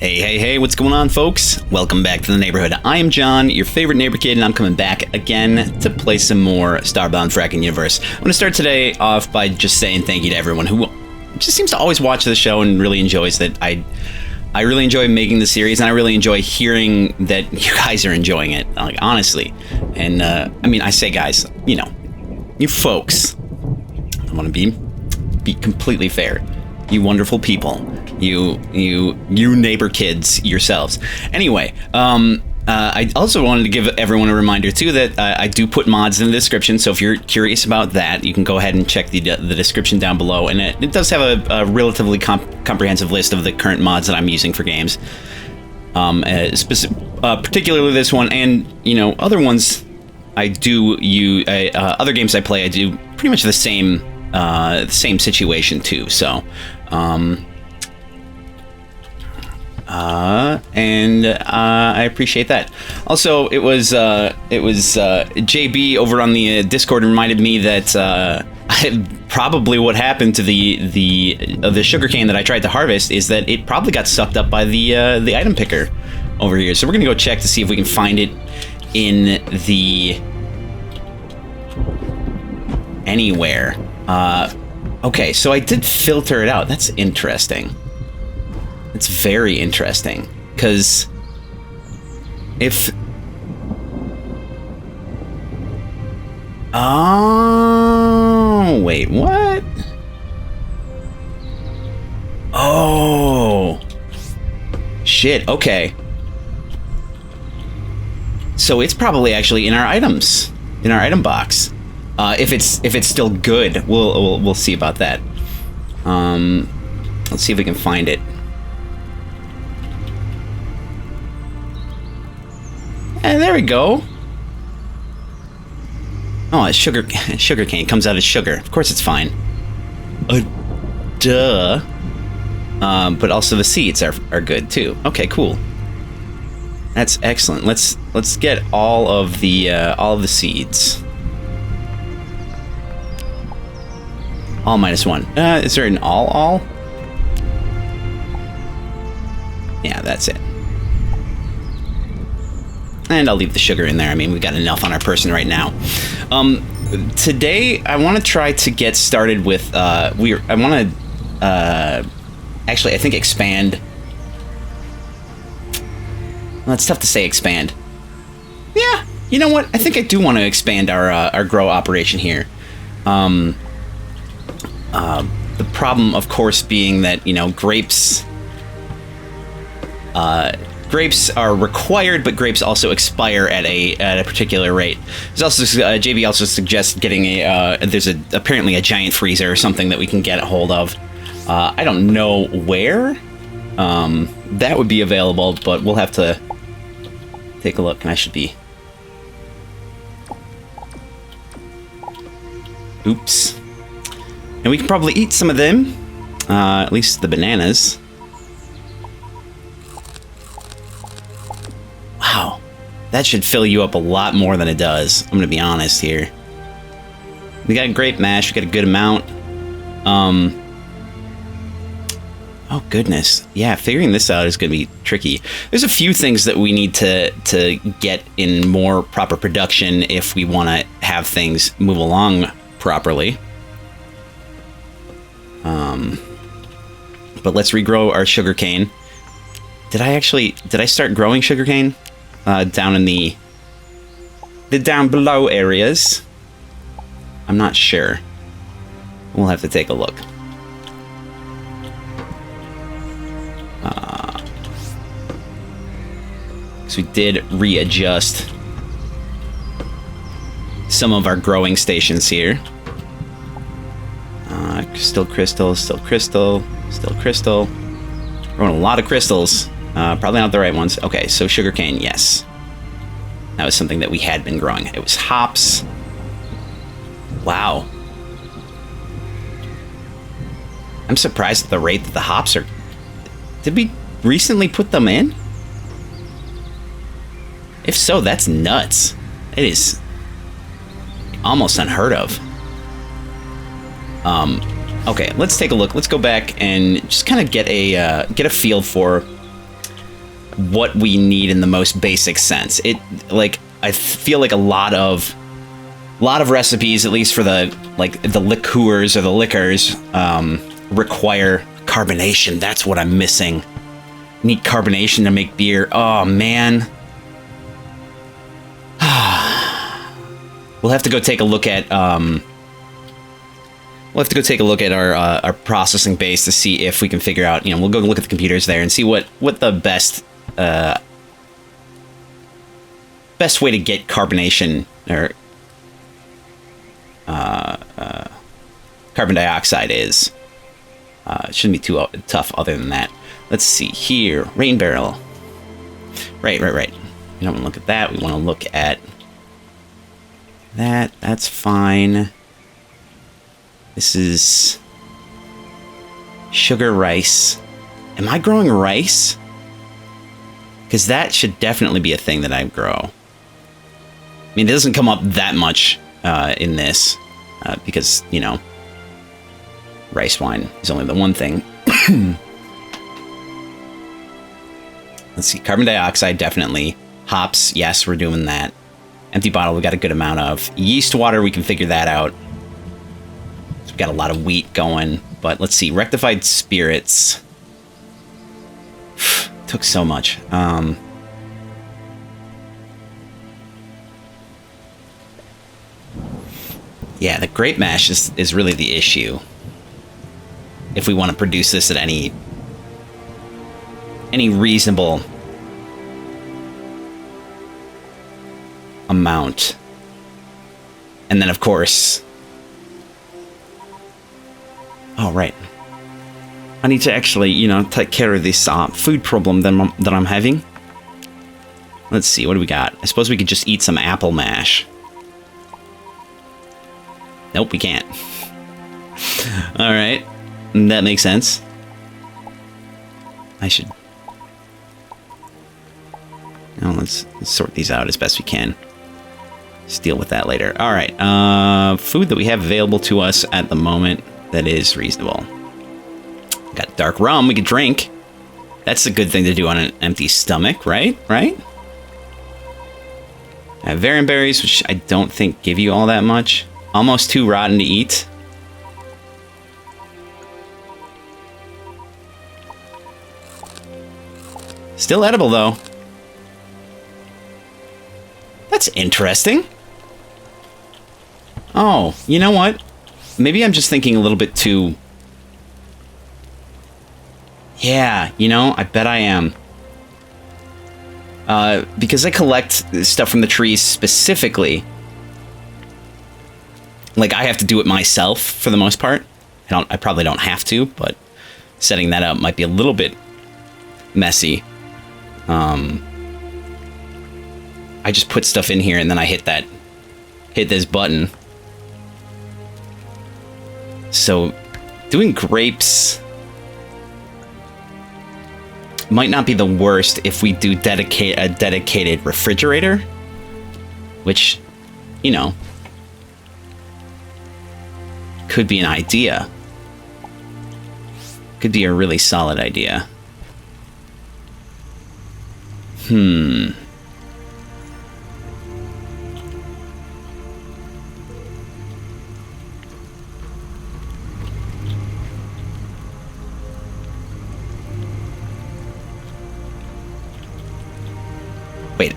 Hey, what's going on, folks? Welcome back to the neighborhood. I am John, your favorite neighbor kid, and I'm coming back again to play some more Starbound Frackin Universe. I'm going to start today off by just saying thank you to everyone who just seems to always watch the show and really enjoys that. I really enjoy making the series, and I really enjoy hearing that you guys are enjoying it, like, honestly. And, I mean, I say guys, you know, you folks. I want to be completely fair. You wonderful people. You neighbor kids yourselves. Anyway, I also wanted to give everyone a reminder too that I do put mods in the description. So if you're curious about that, you can go ahead and check the description down below, and it does have a relatively comprehensive list of the current mods that I'm using for games. Particularly this one, and you know, other ones I do use. Other games I play, I do pretty much the same situation too. So. I appreciate that. Also, it was JB over on the Discord reminded me that probably what happened to the sugarcane that I tried to harvest is that it probably got sucked up by the item picker over here. So we're gonna go check to see if we can find it in the anywhere. Okay, so I did filter it out. That's interesting. It's very interesting, because if... Oh, wait, what? Oh. Shit, okay. So it's probably actually in our items, in our item box. If it's still good, we'll see about that. Let's see if we can find it. And there we go. Oh, it's sugar cane comes out as sugar. Of course it's fine. Duh. But also the seeds are good too. Okay, cool. That's excellent. Let's get all of the seeds. All -1. Is there an all? Yeah, that's it. And I'll leave the sugar in there. I mean, we've got enough on our person right now. Today, I want to try to get started with... I want to... actually, I think expand... Well, it's tough to say expand. Yeah, you know what? I think I do want to expand our grow operation here. The problem, of course, being that, you know, grapes are required, but grapes also expire at a particular rate. There's also JB also suggests getting there's apparently a giant freezer or something that we can get a hold of. I don't know where that would be available, but we'll have to take a look. And I should be. Oops. And we can probably eat some of them, at least the bananas. Wow, that should fill you up a lot more than it does. I'm gonna be honest here. We got grape mash, we got a good amount. Oh goodness, yeah, figuring this out is gonna be tricky. There's a few things that we need to get in more proper production if we want to have things move along properly. But let's regrow our sugarcane. Did I start growing sugarcane? Down in the down below areas. I'm not sure. We'll have to take a look. So we did readjust some of our growing stations here. Still crystal. Growing a lot of crystals. Probably not the right ones. Okay, so sugarcane, yes. That was something that we had been growing. It was hops. Wow. I'm surprised at the rate that the hops are... Did we recently put them in? If so, that's nuts. It is almost unheard of. Okay, let's take a look. Let's go back and just kind of get a feel for what we need in the most basic sense. It, like, I feel like a lot of recipes, at least for the liqueurs or the liquors, require carbonation. That's what I'm missing. Need carbonation to make beer. Oh man. We'll have to go take a look at our processing base to see if we can figure out, we'll go look at the computers there and see what the best way to get carbonation or carbon dioxide is. It shouldn't be too tough other than that. Let's see here. Rain barrel. Right. We don't want to look at that. We want to look at that. That's fine. This is sugar rice. Am I growing rice? Because that should definitely be a thing that I grow. I mean, it doesn't come up that much in this because, rice wine is only the one thing. Let's see, carbon dioxide, definitely. Hops, yes, we're doing that. Empty bottle, we got a good amount of. Yeast water, we can figure that out. So we've got a lot of wheat going. But let's see, rectified spirits. Took so much. Yeah, the grape mash is really the issue. If we want to produce this at any reasonable amount. And then, of course... Oh, right. I need to actually, take care of this food problem that I'm having. Let's see, what do we got? I suppose we could just eat some apple mash. Nope, we can't. Alright. That makes sense. I should... let's sort these out as best we can. Let's deal with that later. Alright, food that we have available to us at the moment that is reasonable. Got dark rum we could drink. That's a good thing to do on an empty stomach, right? Right? I have varian berries, which I don't think give you all that much. Almost too rotten to eat. Still edible, though. That's interesting. Oh, you know what? Maybe I'm just thinking a little bit too... Yeah, I bet I am. Because I collect stuff from the trees specifically. Like, I have to do it myself for the most part. I probably don't have to, but setting that up might be a little bit messy. I just put stuff in here and then I hit this button. So, doing grapes might not be the worst if we do a dedicated refrigerator, which, could be an idea. Could be a really solid idea. Wait.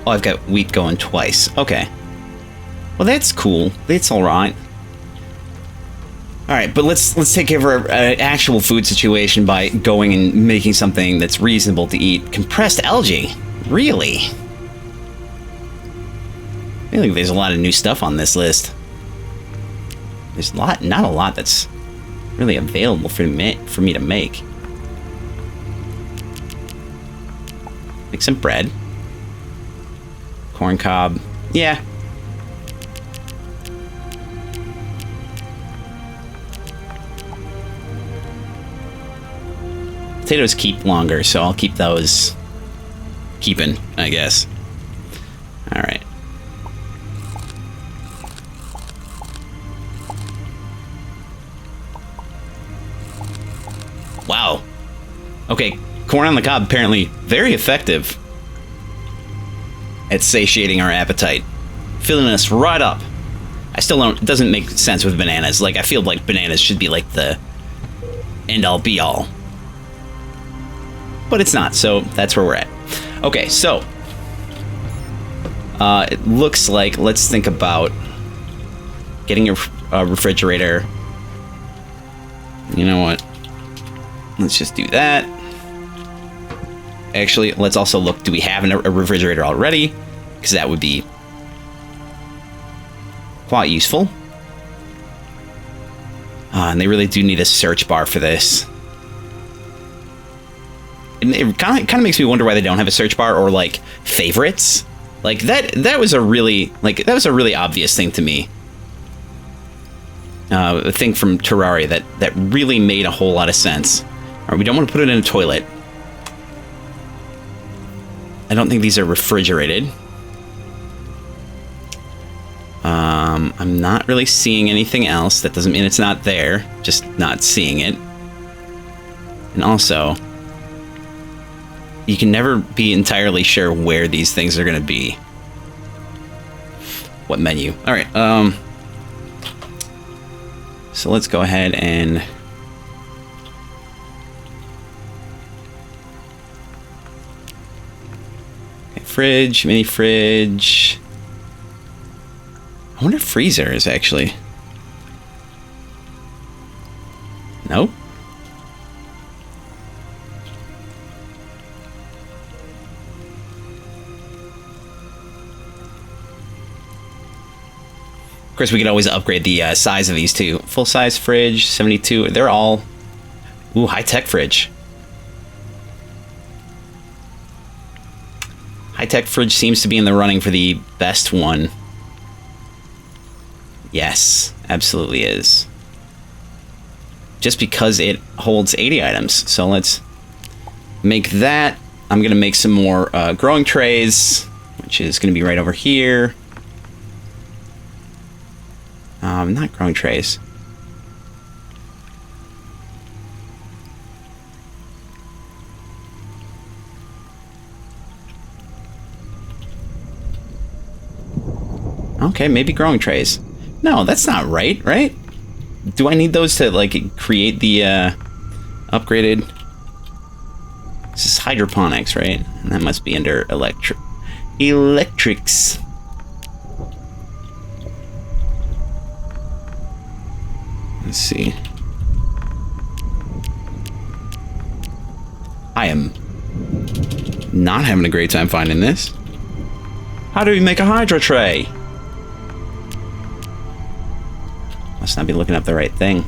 Oh, I've got wheat going twice. Okay. Well, that's cool. That's all right. All right, but let's take care of our actual food situation by going and making something that's reasonable to eat. Compressed algae? Really? I feel like there's a lot of new stuff on this list. There's not a lot that's really available for me to make. Make some bread. Corn cob. Yeah. Potatoes keep longer, so I'll keep those keeping, I guess. Alright. Wow. Okay, Corn on the cob apparently very effective at satiating our appetite, filling us right up. I still don't, it doesn't make sense with bananas. Like, I feel like bananas should be like the end-all be-all. But it's not, so that's where we're at. Okay, so it looks like, let's think about getting a refrigerator. You know what? Let's just do that. Actually, let's also look, do we have a refrigerator already? Because that would be quite useful. And they really do need a search bar for this. And it kind of makes me wonder why they don't have a search bar or like favorites. Like that was a really obvious thing to me. A thing from Terraria that really made a whole lot of sense. All right, we don't want to put it in a toilet. I don't think these are refrigerated. I'm not really seeing anything else. That doesn't mean it's not there, just not seeing it. And also, you can never be entirely sure where these things are going to be. What menu? All right. So let's go ahead and fridge, mini fridge. I wonder if freezer is actually. Nope. Of course, we could always upgrade the size of these too. Full size fridge, 72. They're all. Ooh, high tech fridge. High-tech fridge seems to be in the running for the best one. Yes, absolutely is. Just because it holds 80 items. So let's make that. I'm going to make some more growing trays, which is going to be right over here. Not growing trays. Okay, maybe growing trays. No, that's not right, right? Do I need those to, like, create the, upgraded... This is hydroponics, right? And that must be under electrics. Let's see. I am not having a great time finding this. How do we make a hydro tray? Must not be looking up the right thing.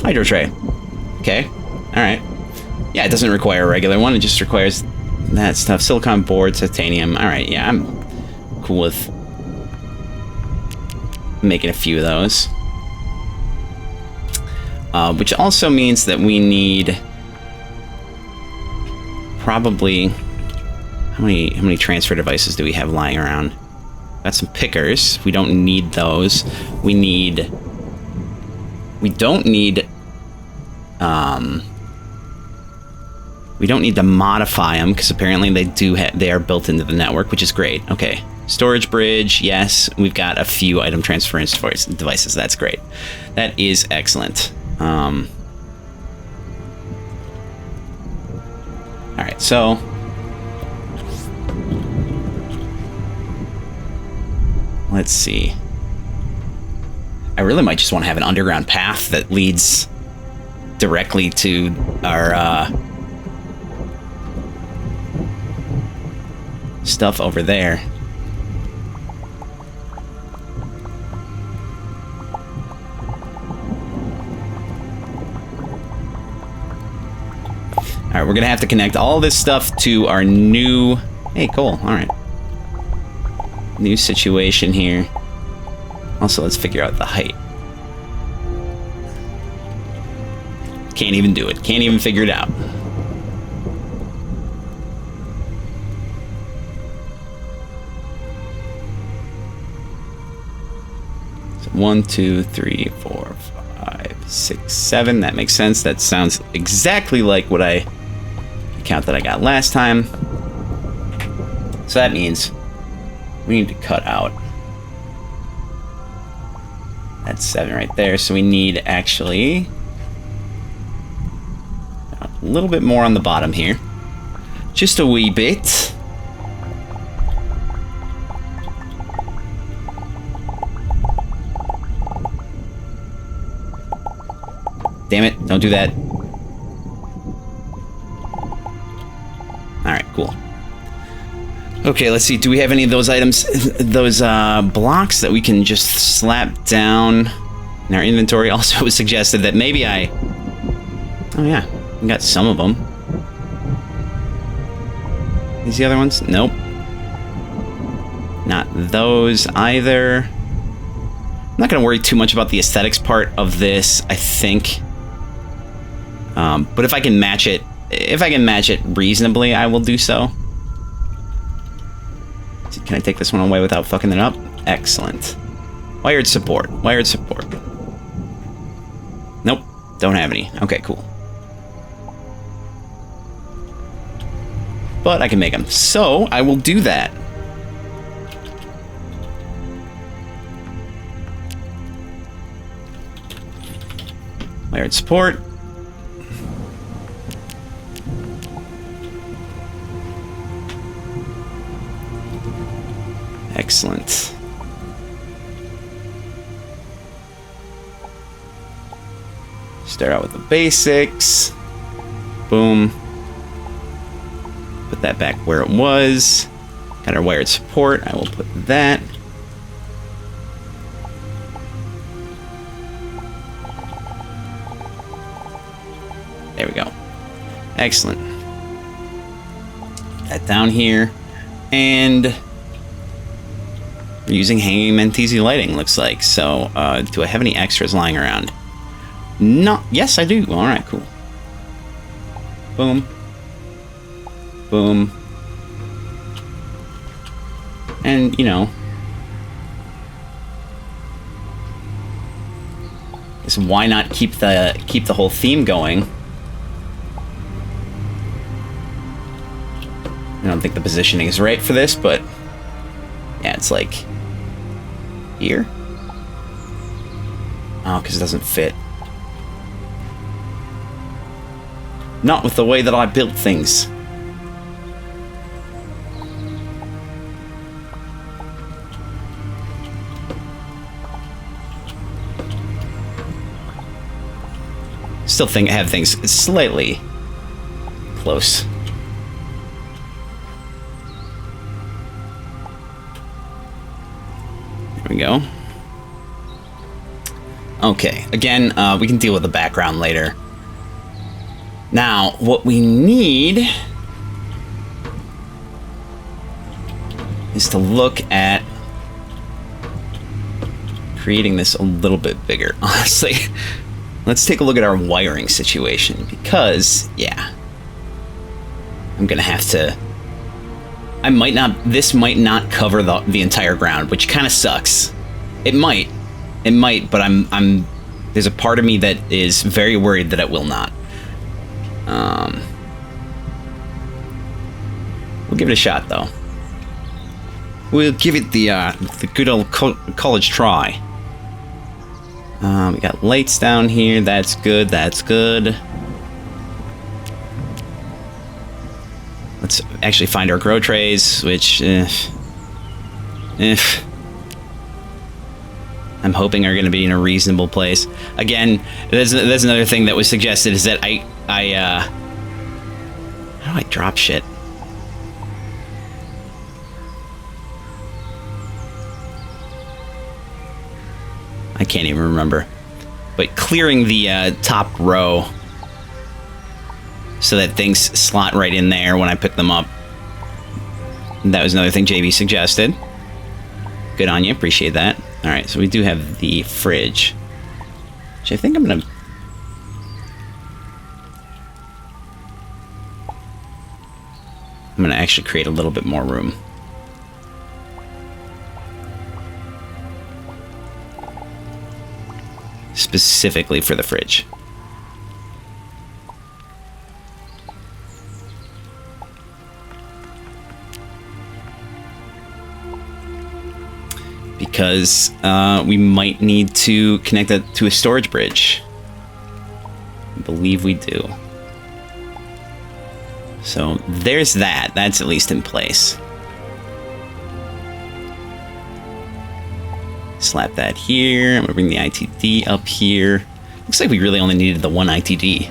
Hydro tray. Okay. Alright. Yeah, it doesn't require a regular one. It just requires that stuff. Silicon board, titanium. Alright, yeah, I'm cool with making a few of those. Which also means that we need probably... How many transfer devices do we have lying around? Got some pickers. We don't need those. We don't need to modify them because apparently they are built into the network, which is great. Okay, storage bridge. Yes, we've got a few item transference devices. That's great. That is excellent. All right, so. Let's see. I really might just want to have an underground path that leads directly to our stuff over there. Alright, we're gonna have to connect all this stuff to our new... Hey, cool, alright. New situation here. Also, let's figure out the height. Can't even do it. Can't even figure it out. So 1, 2, 3, 4, 5, 6, 7. That makes sense. That sounds exactly like what the count that I got last time. So that means we need to cut out. That's 7 right there. So we need actually a little bit more on the bottom here. Just a wee bit. Damn it, don't do that. Alright, cool. Okay, let's see. Do we have any of those items, those blocks that we can just slap down in our inventory? Also, it was suggested that maybe oh yeah, we got some of them. These the other ones? Nope. Not those either. I'm not going to worry too much about the aesthetics part of this, I think. But if I can match it reasonably, I will do so. Can I take this one away without fucking it up? Excellent. Wired support. Wired support. Nope. Don't have any. Okay, cool. But I can make them. So, I will do that. Wired support. Excellent. Start out with the basics. Boom. Put that back where it was. Got our wired support. I will put that. There we go. Excellent. That down here. And we're using hanging Mentesi lighting, looks like. So, do I have any extras lying around? No. Yes, I do. All right, cool. Boom. Boom. And, you know, so why not keep the whole theme going? I don't think the positioning is right for this, but yeah, it's like here. Oh, because it doesn't fit. Not with the way that I built things. Still think I have things slightly close. There we go. Okay, again, we can deal with the background later. Now, what we need is to look at creating this a little bit bigger, honestly. Let's take a look at our wiring situation, because, yeah, I'm gonna have to... this might not cover the entire ground, which kind of sucks. It might, but there's a part of me that is very worried that it will not. We'll give it a shot, though. We'll give it the good old college try. We got lights down here. That's good. That's good. Let's actually find our grow trays, which, I'm hoping are going to be in a reasonable place. Again, there's another thing that was suggested, is that how do I drop shit? I can't even remember. But clearing the top row so that things slot right in there when I pick them up. That was another thing JB suggested. Good on you, appreciate that. Alright, so we do have the fridge, which I think I'm gonna... actually create a little bit more room. specifically for the fridge. Because we might need to connect that to a storage bridge. I believe we do. So there's that. That's at least in place. Slap that here. I'm gonna bring the ITD up here. Looks like we really only needed the one ITD.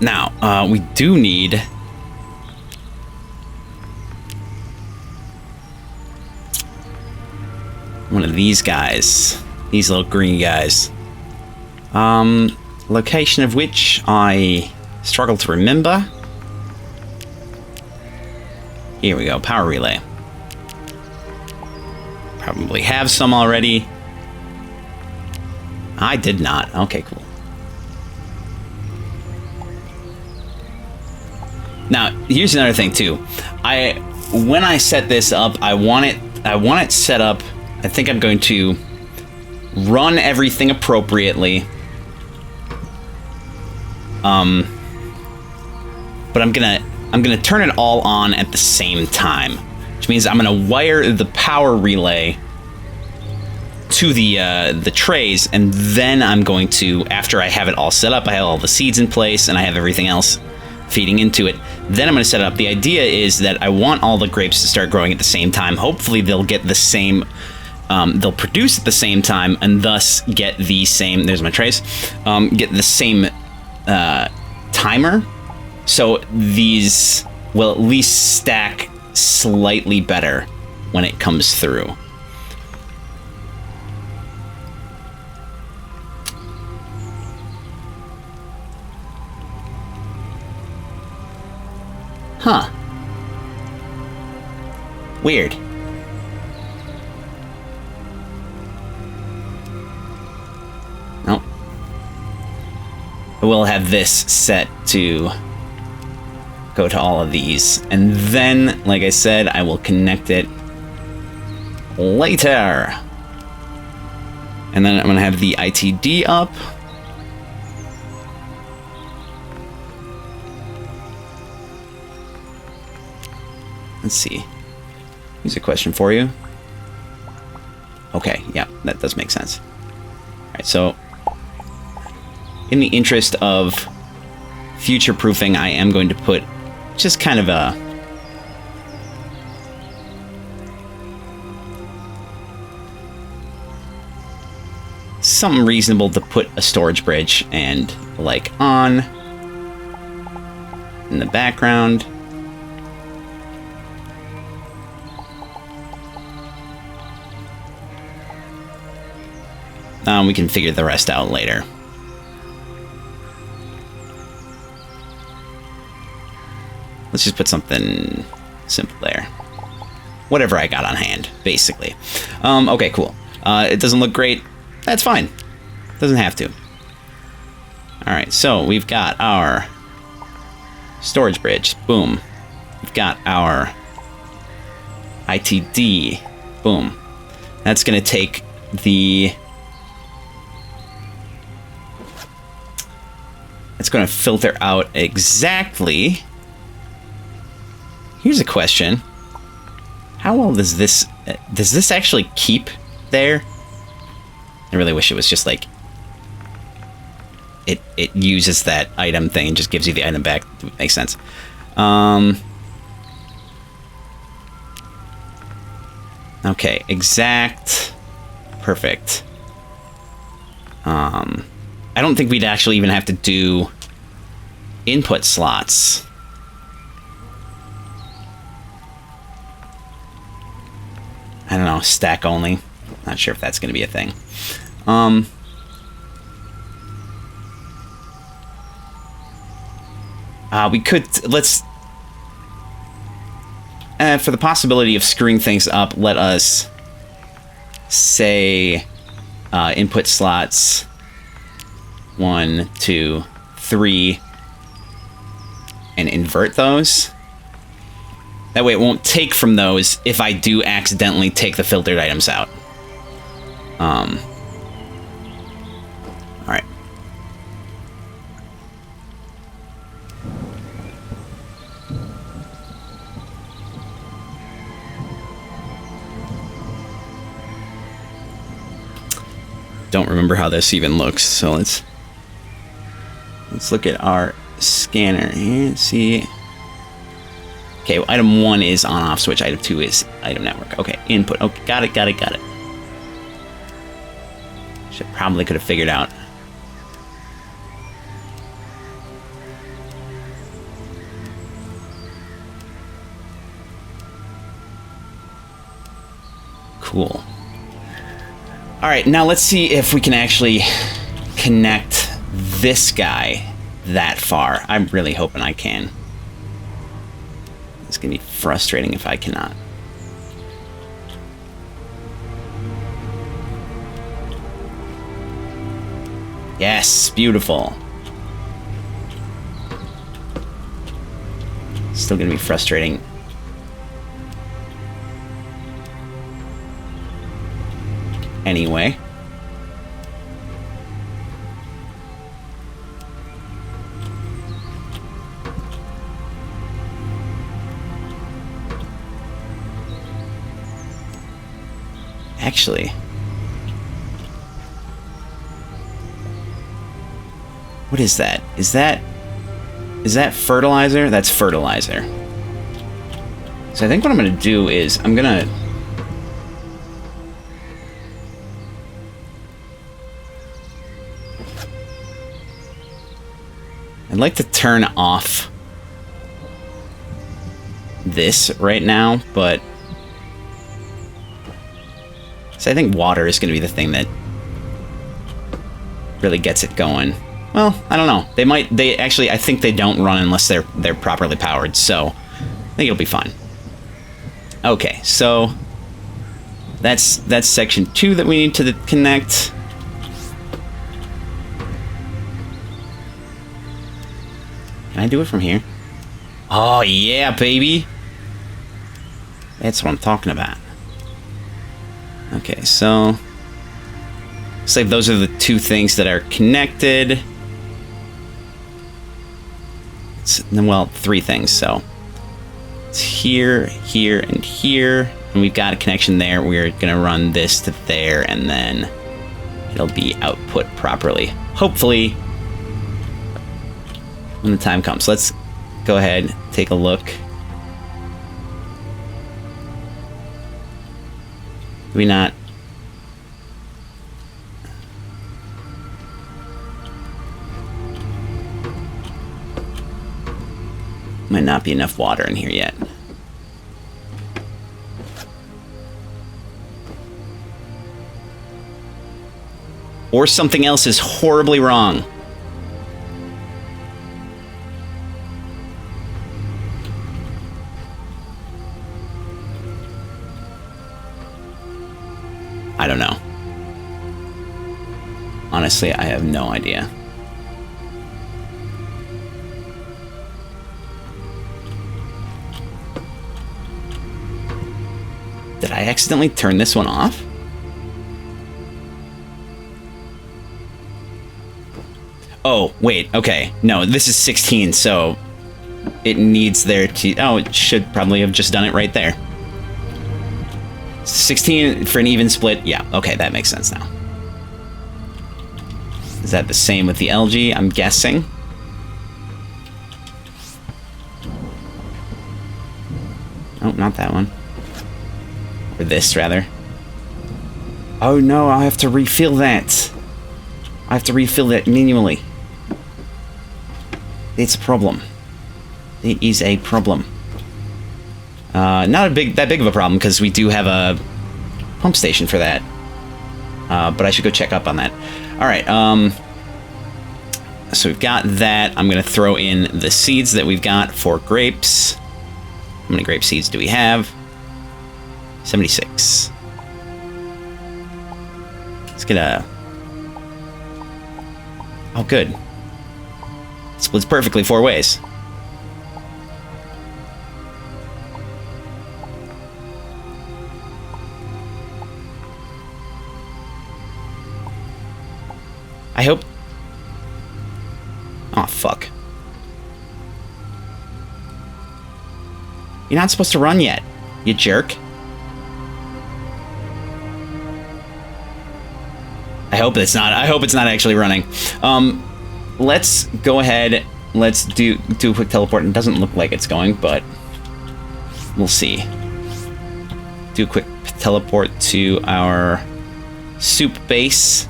Now, we do need... one of these guys. These little green guys. Location of which I struggle to remember. Here we go, power relay. Probably have some already. I did not. Okay, cool. Now, here's another thing too. When I set this up, I want it set up. I think I'm going to run everything appropriately. But I'm gonna turn it all on at the same time, which means I'm gonna wire the power relay to the trays, and then I'm going to, after I have it all set up, I have all the seeds in place, and I have everything else feeding into it, then I'm going to set it up. The idea is that I want all the grapes to start growing at the same time. Hopefully they'll get the same, they'll produce at the same time, and thus get the same, there's my trays, get the same timer. So these will at least stack slightly better when it comes through. Huh. Weird. Nope. I will have this set to go to all of these. And then, like I said, I will connect it later. And then I'm going to have the ITD up. Let's see. Here's a question for you. Okay, yeah, that does make sense. Alright, so in the interest of future-proofing, I am going to put just kind of a... something reasonable to put a storage bridge and, like, on in the background. We can figure the rest out later. Let's just put something simple there. Whatever I got on hand, basically. Okay, cool. It doesn't look great. That's fine. Doesn't have to. Alright, so we've got our storage bridge. Boom. We've got our ITD. Boom. That's going to take the... it's going to filter out exactly... Here's a question. How well does this actually keep there? I really wish it was just like... It uses that item thing and just gives you the item back. It makes sense. Okay, exact. Perfect. I don't think we'd actually even have to do input slots. I don't know, stack only. Not sure if that's going to be a thing. We could, let's, for the possibility of screwing things up, let us say input slots 1, 2, 3, and invert those. That way it won't take from those if I do accidentally take the filtered items out. don't remember how this even looks, so let's look at our scanner here. See. Okay, well, item 1 is on-off switch. Item 2 is item network. Okay, input. Okay, got it. Probably could have figured out. Cool. All right, now let's see if we can actually connect this guy that far. I'm really hoping I can. It's gonna be frustrating if I cannot. Yes, beautiful. Still gonna be frustrating. Anyway. Actually. What is that? Is that fertilizer? That's fertilizer. So I think what I'm gonna do is I'd like to turn off this right now, but so I think water is gonna be the thing that really gets it going. Well, I don't know. They actually, I think they don't run unless they're properly powered, so I think it'll be fine. Okay, so that's section 2 that we need to connect. Can I do it from here? Oh yeah, baby. That's what I'm talking about. Okay, so looks like those are the 2 things that are connected. Well, 3 things, so it's here, here, and here, and we've got a connection there. We're gonna run this to there, and then it'll be output properly, hopefully, when the time comes. Let's go ahead, take a look. Do we not? Might not be enough water in here yet. Or something else is horribly wrong. I don't know. Honestly, I have no idea. Did I accidentally turn this one off? Oh, wait, okay. No, this is 16, so it needs there to... Oh, it should probably have just done it right there. 16 for an even split? Yeah, okay, that makes sense now. Is that the same with the LG? I'm guessing. Oh, not that one. Or this, rather. Oh no, I'll have to refill that. I have to refill that manually. It's a problem. It is a problem. Not that big of a problem, because we do have a pump station for that. But I should go check up on that. Alright, so we've got that. I'm going to throw in the seeds that we've got for grapes. How many grape seeds do we have? 76. Let's get a... Oh, good. It splits perfectly 4 ways. I hope... Oh, fuck. You're not supposed to run yet, you jerk. I hope it's not. I hope it's not actually running. Let's go ahead. Let's do a quick teleport. It doesn't look like it's going, but we'll see. Do a quick teleport to our soup base.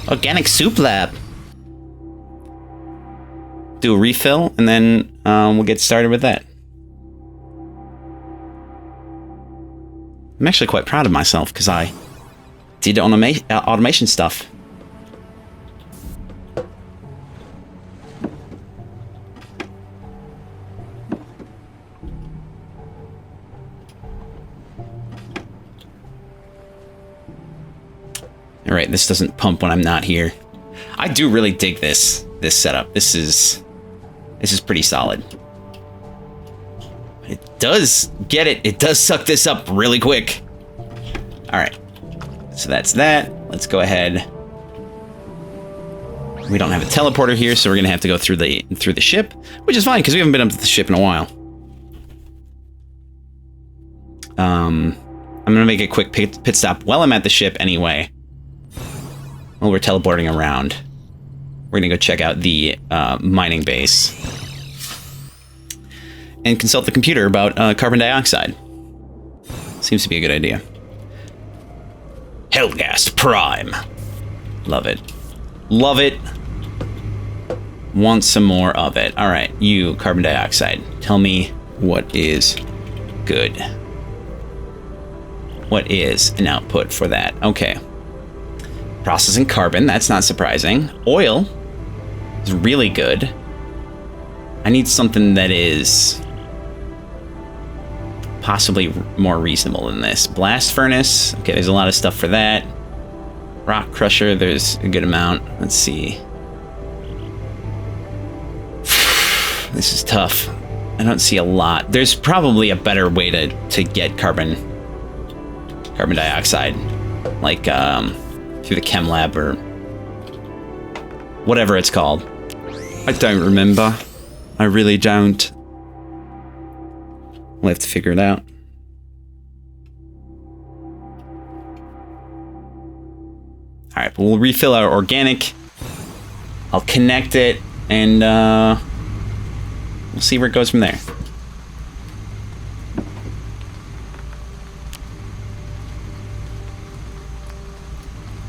Organic soup lab. Do a refill, and then we'll get started with that. I'm actually quite proud of myself because I did automation stuff. All right, this doesn't pump when I'm not here. I do really dig this setup. This is pretty solid. It does get it. It does suck this up really quick. All right, so that's that. Let's go ahead. We don't have a teleporter here, so we're gonna have to go through the ship, which is fine because we haven't been up to the ship in a while. I'm gonna make a quick pit stop while I'm at the ship anyway. While we're teleporting around, we're gonna go check out the mining base and consult the computer about carbon dioxide. Seems to be a good idea. Hellgast Prime. Love it. Love it. Want some more of it. All right, you, carbon dioxide. Tell me what is good. What is an output for that? Okay. Processing carbon, that's not surprising. Oil is really good. I need something that is possibly more reasonable than this. Blast furnace, okay, there's a lot of stuff for that. Rock crusher, there's a good amount. Let's see. This is tough. I don't see a lot. There's probably a better way to get carbon dioxide, like through the chem lab or whatever it's called. I don't remember. I really don't. We'll have to figure it out. All right, but we'll refill our organic. I'll connect it, and we'll see where it goes from there.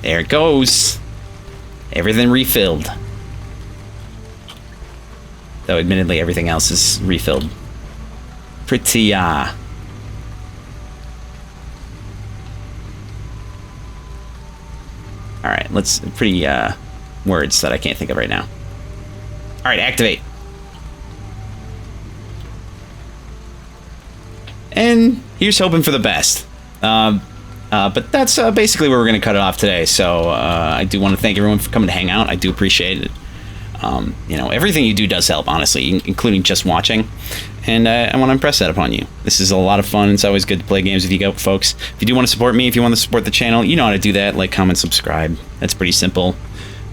There it goes. Everything refilled. Though admittedly everything else is refilled. Pretty all right, let's pretty words that I can't think of right now. All right, activate. And here's hoping for the best. But that's basically where we're going to cut it off today. So I do want to thank everyone for coming to hang out. I do appreciate it. You know, everything you do does help, honestly, including just watching. And I want to impress that upon you. This is a lot of fun. It's always good to play games with you folks. If you do want to support me, if you want to support the channel, you know how to do that. Like, comment, subscribe. That's pretty simple.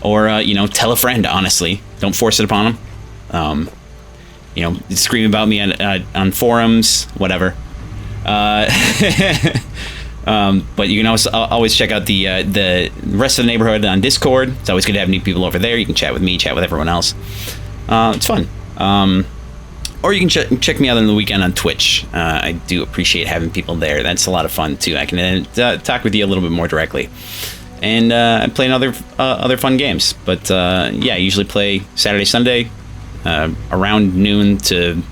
Or, you know, tell a friend, honestly. Don't force it upon them. You know, scream about me on forums, whatever. But you can also always check out the rest of the neighborhood on Discord. It's always good to have new people over there. You can chat with me, chat with everyone else. It's fun. Or you can check me out on the weekend on Twitch. I do appreciate having people there. That's a lot of fun too. I can talk with you a little bit more directly. And I play in other fun games. But yeah, I usually play Saturday, Sunday, around noon to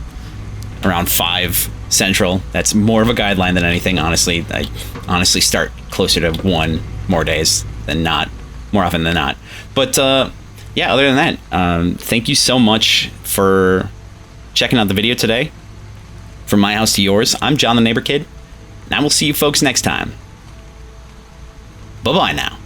around 5 Central. That's more of a guideline than anything, honestly. I honestly start closer to 1 more days than not, more often than not. But yeah, other than that, thank you so much for checking out the video today. From my house to yours, I'm John the Neighbor Kid, and I will see you folks next time. Bye-bye now.